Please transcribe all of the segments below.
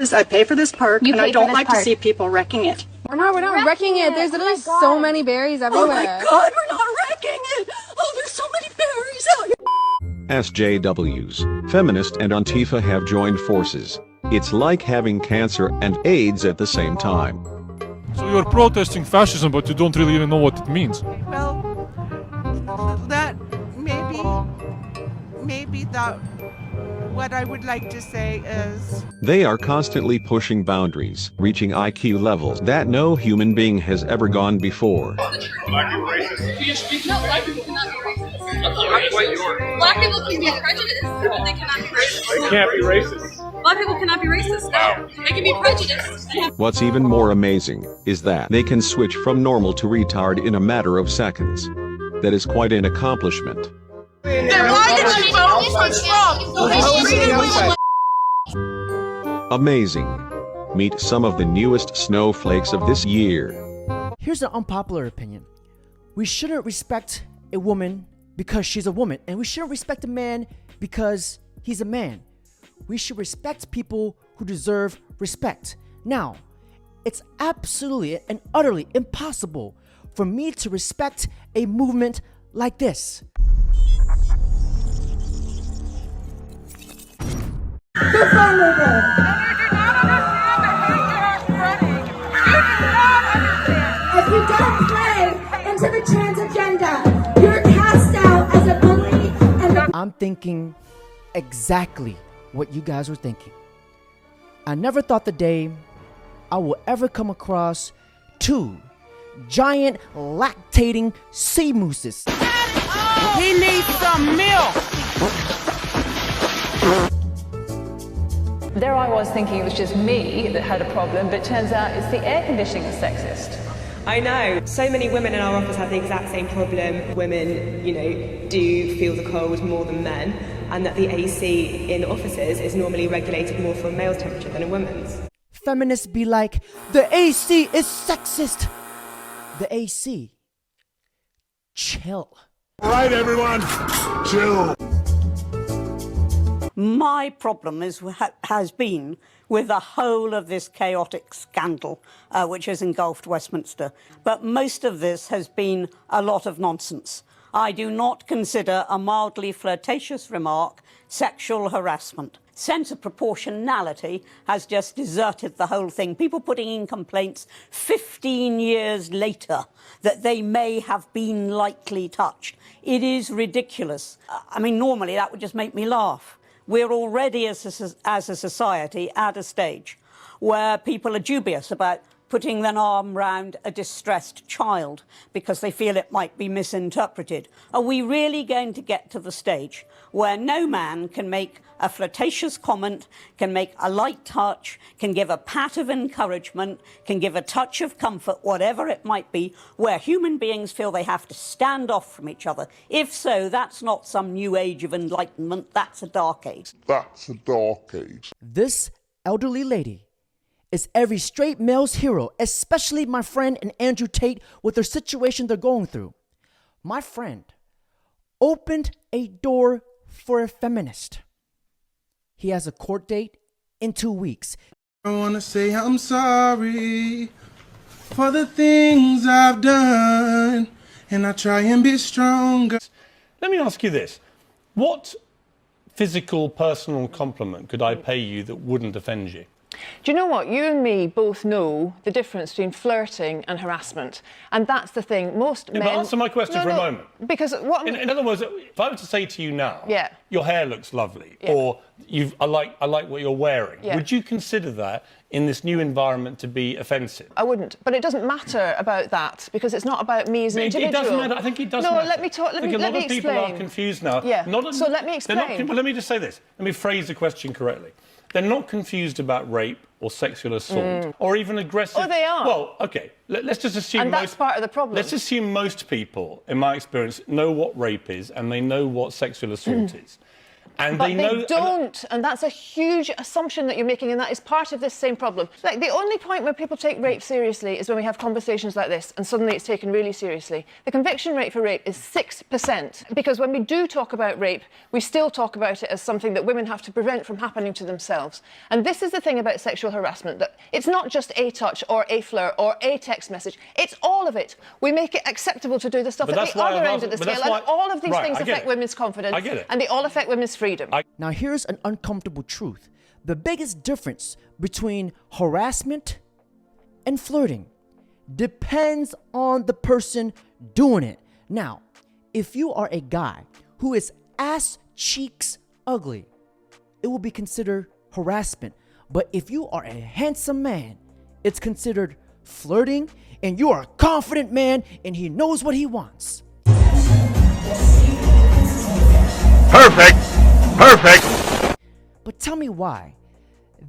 I pay for this park, and I don't like to see people wrecking it. We're not wrecking it. There's literally so many berries everywhere. Oh my God, we're not wrecking it. Oh, there's so many berries out here. SJWs, feminist and Antifa have joined forces. It's like having cancer and AIDS at the same time. So you're protesting fascism, but you don't really even know what it means. Well, that maybe that what I would like to say is... They are constantly pushing boundaries, reaching IQ levels that no human being has ever gone before. Black people racist. No, black people cannot be racist. Black people can be prejudiced, but they cannot be racist. They can't be racist. Black people cannot be racist. No, they can be prejudiced. What's even more amazing is that they can switch from normal to retard in a matter of seconds. That is quite an accomplishment. Then why did you vote for Trump? Amazing. Meet some of the newest snowflakes of this year. Here's an unpopular opinion. We shouldn't respect a woman because she's a woman, and we shouldn't respect a man because he's a man. We should respect people who deserve respect. Now, it's absolutely and utterly impossible for me to respect a movement like this. What's wrong with it? If you don't play into the trans agenda, you're cast out as a bully and I'm thinking exactly what you guys were thinking. I never thought the day I will ever come across two giant lactating sea mooses. He needs some milk. There I was thinking it was just me that had a problem, but it turns out it's the air conditioning that's sexist. I know. So many women in our office have the exact same problem. Women, do feel the cold more than men, and that the AC in offices is normally regulated more for a male's temperature than a woman's. Feminists be like, the AC is sexist. The AC. Chill. All right, everyone, chill. My problem has been with the whole of this chaotic scandal which has engulfed Westminster. But most of this has been a lot of nonsense. I do not consider a mildly flirtatious remark sexual harassment. Sense of proportionality has just deserted the whole thing. People putting in complaints 15 years later that they may have been lightly touched. It is ridiculous. I mean, normally that would just make me laugh. We're already, as a society, at a stage where people are dubious about putting their arm round a distressed child because they feel it might be misinterpreted. Are we really going to get to the stage where no man can make a flirtatious comment, can make a light touch, can give a pat of encouragement, can give a touch of comfort, whatever it might be, where human beings feel they have to stand off from each other? If so, that's not some new age of enlightenment, that's a dark age. That's a dark age. This elderly lady is every straight male's hero, especially my friend and Andrew Tate with their situation they're going through. My friend opened a door for a feminist. He has a court date in 2 weeks. I want to say I'm sorry for the things I've done, and I try and be stronger. Let me ask you this. What physical, personal compliment could I pay you that wouldn't offend you? Do you know what? You and me both know the difference between flirting and harassment. And that's the thing. Most men... But answer my question for a moment. Because what... In other words, if I were to say to you now, yeah, your hair looks lovely, or I like what you're wearing, would you consider that in this new environment to be offensive? I wouldn't. But it doesn't matter about that, because it's not about me as an individual. It doesn't matter. I think it does matter. No, let me talk. Let me explain. A lot of people are confused now. Yeah. So let me explain. Let me just say this. Let me phrase the question correctly. They're not confused about rape or sexual assault or even aggressive... Oh, they are. Well, OK, let's just assume... And that's part of the problem. Let's assume most people, in my experience, know what rape is and they know what sexual assault is. And but they know don't, and that's a huge assumption that you're making, and that is part of this same problem. Like, the only point where people take rape seriously is when we have conversations like this, and suddenly it's taken really seriously. The conviction rate for rape is 6%, because when we do talk about rape, we still talk about it as something that women have to prevent from happening to themselves. And this is the thing about sexual harassment, that it's not just a touch or a flirt or a text message, it's all of it. We make it acceptable to do the stuff at the other end of the scale, and all of these things affect women's confidence, and they all affect women's freedom. Now here's an uncomfortable truth. The biggest difference between harassment and flirting depends on the person doing it. Now, if you are a guy who is ass cheeks ugly, it will be considered harassment. But if you are a handsome man, it's considered flirting, and you are a confident man and he knows what he wants. Perfect! Perfect! But tell me why.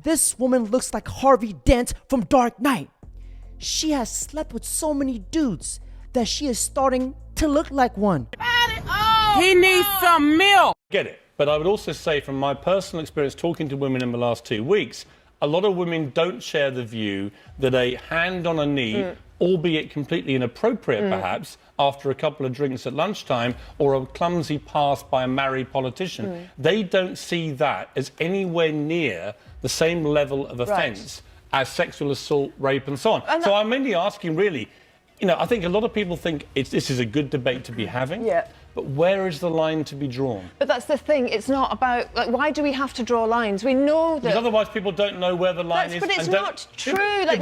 This woman looks like Harvey Dent from Dark Knight. She has slept with so many dudes that she is starting to look like one. He needs some milk. Get it. But I would also say, from my personal experience talking to women in the last 2 weeks, a lot of women don't share the view that a hand on a knee, albeit completely inappropriate perhaps, after a couple of drinks at lunchtime, or a clumsy pass by a married politician, they don't see that as anywhere near the same level of offence as sexual assault, rape and so on. And so I'm mainly asking, really, you know, I think a lot of people think this is a good debate to be having. Yeah. But where is the line to be drawn? But that's the thing. It's not about, like, why do we have to draw lines? We know that... Because otherwise people don't know where the line is. But it's not true. Like,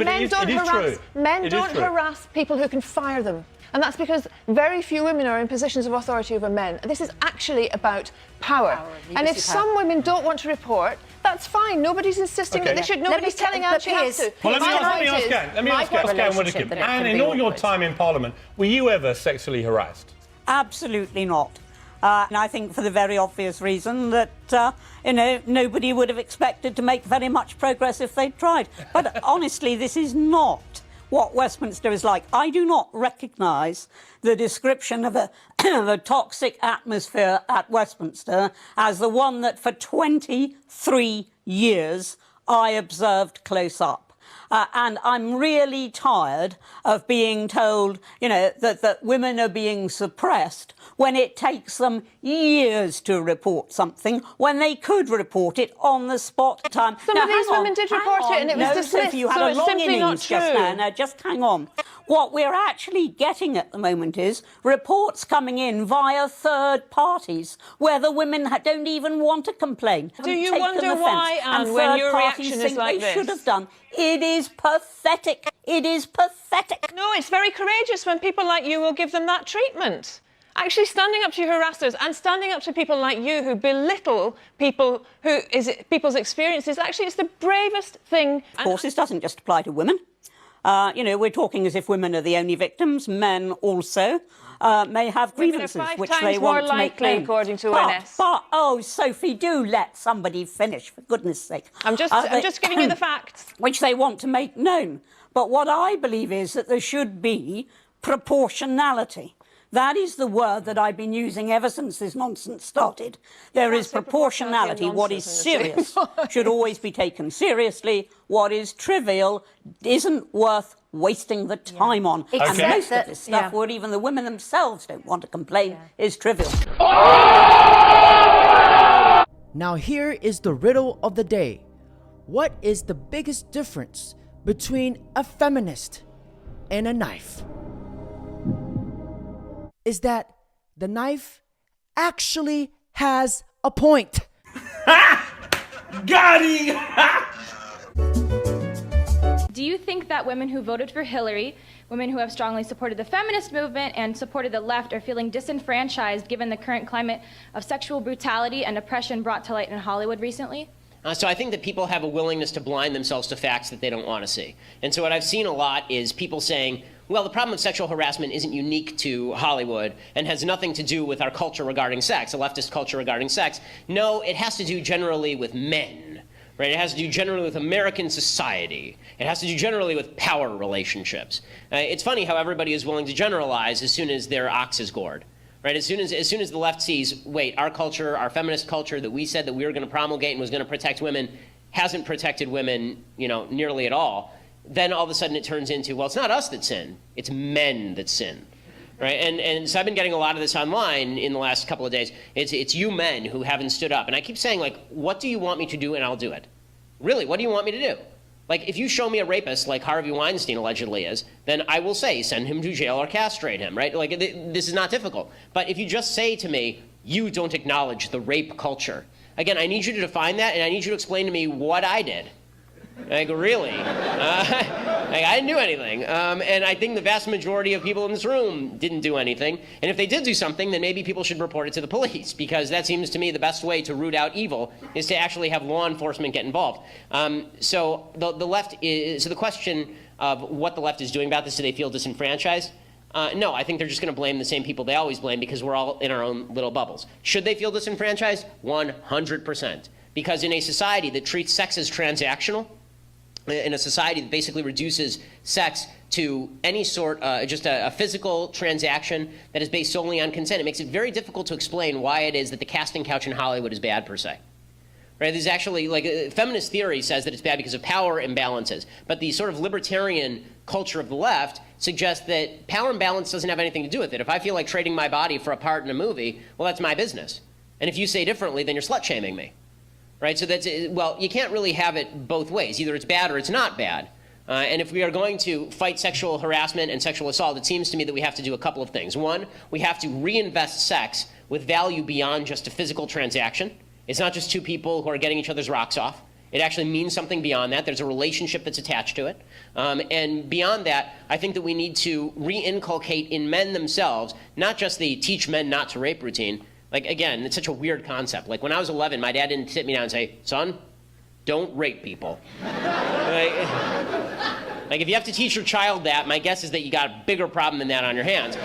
men don't harass people who can fire them. And that's because very few women are in positions of authority over men. This is actually about power. And if some women don't want to report, that's fine. Nobody's insisting that they should. Nobody's telling Anne she has to. Well, let me ask Anne Widdecombe. Anne, in all your time in Parliament, were you ever sexually harassed? Absolutely not. And I think for the very obvious reason that, you know, nobody would have expected to make very much progress if they'd tried. But honestly, this is not what Westminster is like. I do not recognise the description of a toxic atmosphere at Westminster as the one that for 23 years I observed close up. And I'm really tired of being told, you know, that women are being suppressed when it takes them years to report something, when they could report it on the spot time. Some of these women did report it and it was dismissed, Sophie, you had a long innings just now. Now, just hang on. What we're actually getting at the moment is reports coming in via third parties where the women don't even want to complain. Do you wonder why, Anne, when your reaction is like this? They should have done. It is pathetic. It is pathetic. No, it's very courageous when people like you will give them that treatment. Actually standing up to your harassers and standing up to people like you who belittle people's experiences, actually it's the bravest thing. Of course, this doesn't just apply to women. You know, we're talking as if women are the only victims. Men also may have grievances which they want to make known. According to ONS. But, oh, Sophie, do let somebody finish, for goodness sake. I'm just giving you the facts. Which they want to make known. But what I believe is that there should be proportionality. That is the word that I've been using ever since this nonsense started. There is proportionality. What is serious should always be taken seriously. What is trivial isn't worth wasting the time on. And most of this stuff, where even the women themselves don't want to complain, is trivial. Now here is the riddle of the day. What is the biggest difference between a feminist and a knife? Is that the knife actually has a point. Got him! Do you think that women who voted for Hillary, women who have strongly supported the feminist movement and supported the left, are feeling disenfranchised given the current climate of sexual brutality and oppression brought to light in Hollywood recently? So I think that people have a willingness to blind themselves to facts that they don't want to see. And so what I've seen a lot is people saying, well, the problem of sexual harassment isn't unique to Hollywood and has nothing to do with our culture regarding sex, a leftist culture regarding sex. No, it has to do generally with men, right? It has to do generally with American society. It has to do generally with power relationships. It's funny how everybody is willing to generalize as soon as their ox is gored. right? As soon as the left sees, wait, our culture, our feminist culture that we said that we were going to promulgate and was going to protect women hasn't protected women, nearly at all, then all of a sudden it turns into, well, it's not us that sin, it's men that sin. Right, and so I've been getting a lot of this online in the last couple of days. It's you men who haven't stood up, and I keep saying, like, what do you want me to do, and I'll do it. Really, what do you want me to do? Like, if you show me a rapist like Harvey Weinstein allegedly is, then I will say send him to jail or castrate him. Right? Like, this is not difficult. But if you just say to me, you don't acknowledge the rape culture, again, I need you to define that, and I need you to explain to me what I did. Like, really? I didn't do anything. And I think the vast majority of people in this room didn't do anything. And if they did do something, then maybe people should report it to the police, because that seems to me the best way to root out evil is to actually have law enforcement get involved. So the left is, so the question of what the left is doing about this, do they feel disenfranchised? No, I think they're just going to blame the same people they always blame, because we're all in our own little bubbles. Should they feel disenfranchised? 100%. Because in a society that treats sex as transactional, in a society that basically reduces sex to any sort, just a physical transaction that is based solely on consent, it makes it very difficult to explain why it is that the casting couch in Hollywood is bad per se. Right? There's actually, like, feminist theory says that it's bad because of power imbalances, but the sort of libertarian culture of the left suggests that power imbalance doesn't have anything to do with it. If I feel like trading my body for a part in a movie, well, that's my business. And if you say differently, then you're slut-shaming me. Right, so that's, well, you can't really have it both ways. Either it's bad or it's not bad. And if we are going to fight sexual harassment and sexual assault, it seems to me that we have to do a couple of things. One, we have to reinvest sex with value beyond just a physical transaction. It's not just two people who are getting each other's rocks off. It actually means something beyond that. There's a relationship that's attached to it. And beyond that, I think that we need to re-inculcate in men themselves, not just the teach men not to rape routine. Like, again, it's such a weird concept. Like, when I was 11, my dad didn't sit me down and say, son, don't rape people. Like, if you have to teach your child that, my guess is that you got a bigger problem than that on your hands.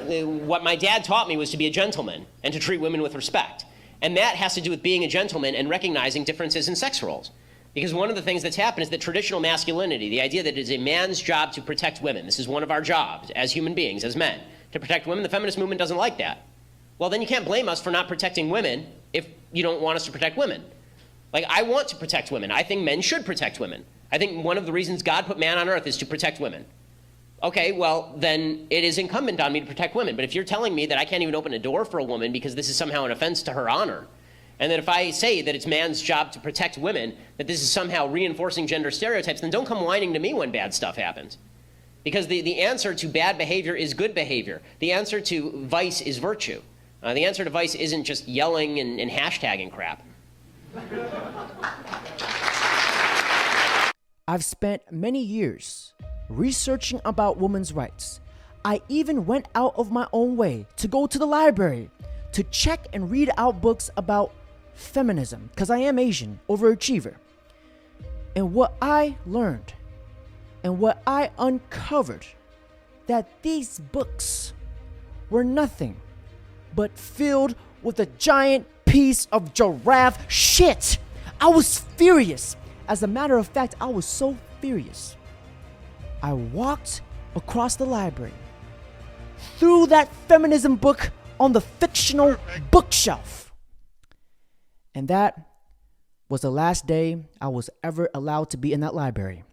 What my dad taught me was to be a gentleman and to treat women with respect. And that has to do with being a gentleman and recognizing differences in sex roles. Because one of the things that's happened is that traditional masculinity, the idea that it is a man's job to protect women, this is one of our jobs as human beings, as men, to protect women, the feminist movement doesn't like that. Well, then you can't blame us for not protecting women if you don't want us to protect women. Like, I want to protect women. I think men should protect women. I think one of the reasons God put man on earth is to protect women. Okay, well, then it is incumbent on me to protect women. But if you're telling me that I can't even open a door for a woman because this is somehow an offense to her honor, and that if I say that it's man's job to protect women, that this is somehow reinforcing gender stereotypes, then don't come whining to me when bad stuff happens. Because the answer to bad behavior is good behavior. The answer to vice is virtue. The answer to vice isn't just yelling and hashtagging crap. I've spent many years researching about women's rights. I even went out of my own way to go to the library to check and read out books about feminism, because I am Asian, overachiever. And what I learned and what I uncovered, that these books were nothing but filled with a giant piece of giraffe shit. I was furious. As a matter of fact, I was so furious. I walked across the library, threw that feminism book on the fictional bookshelf. And that was the last day I was ever allowed to be in that library.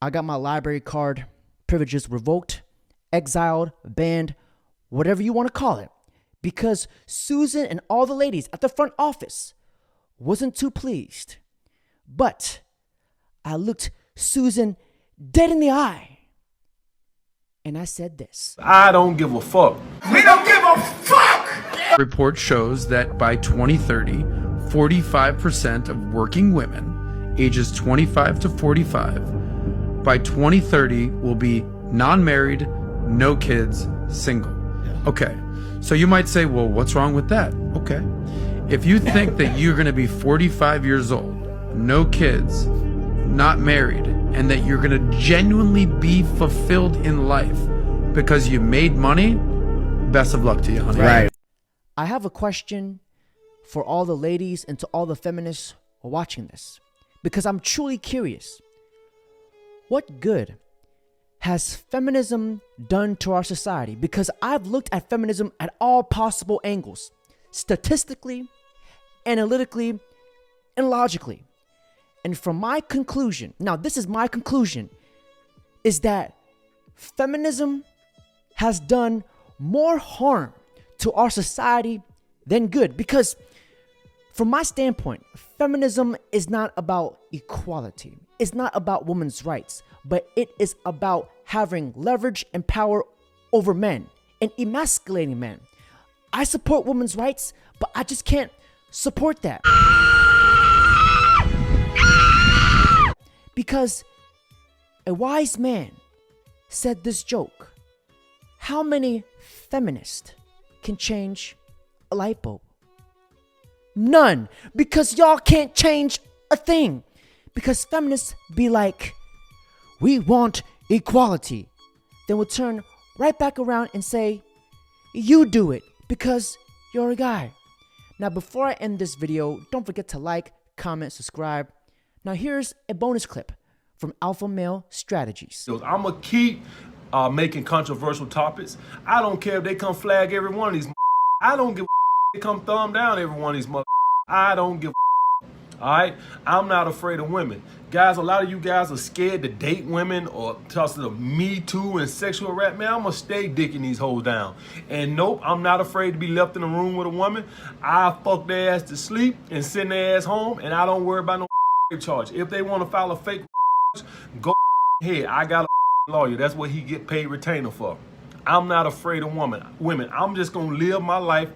I got my library card privileges revoked, exiled, banned, whatever you want to call it, because Susan and all the ladies at the front office wasn't too pleased. But I looked Susan dead in the eye, and I said this: I don't give a fuck. We don't give a fuck! Report shows that by 2030, 45% of working women ages 25 to 45 by 2030 will be non-married, no kids, single. Okay, so you might say, well, what's wrong with that? Okay, if you think that you're gonna be 45 years old, no kids, not married, and that you're gonna genuinely be fulfilled in life because you made money, best of luck to you, honey. Right. I have a question for all the ladies and to all the feminists who are watching this, because I'm truly curious. What good has feminism done to our society? Because I've looked at feminism at all possible angles, statistically, analytically, and logically. And from my conclusion, now this is my conclusion, is that feminism has done more harm to our society than good. Because from my standpoint, feminism is not about equality. It's not about women's rights, but it is about having leverage and power over men and emasculating men. I support women's rights, but I just can't support that. Because a wise man said this joke: how many feminists can change a light bulb? None, because y'all can't change a thing. Because feminists be like, we want equality. Then we'll turn right back around and say, you do it because you're a guy. Now, before I end this video, don't forget to like, comment, subscribe. Now, here's a bonus clip from Alpha Male Strategies. I'm going to keep making controversial topics. I don't care if they come flag every one of these. I don't give a they come thumb down every one of these. I don't give a. All right, I'm not afraid of women. Guys, a lot of you guys are scared to date women or toss the Me Too and sexual rap. Man, I'm going to stay dicking these hoes down. And nope, I'm not afraid to be left in a room with a woman. I fuck their ass to sleep and send their ass home, and I don't worry about no charge. If they want to file a fake go ahead. I got a lawyer. That's what he get paid retainer for. I'm not afraid of women. I'm just going to live my life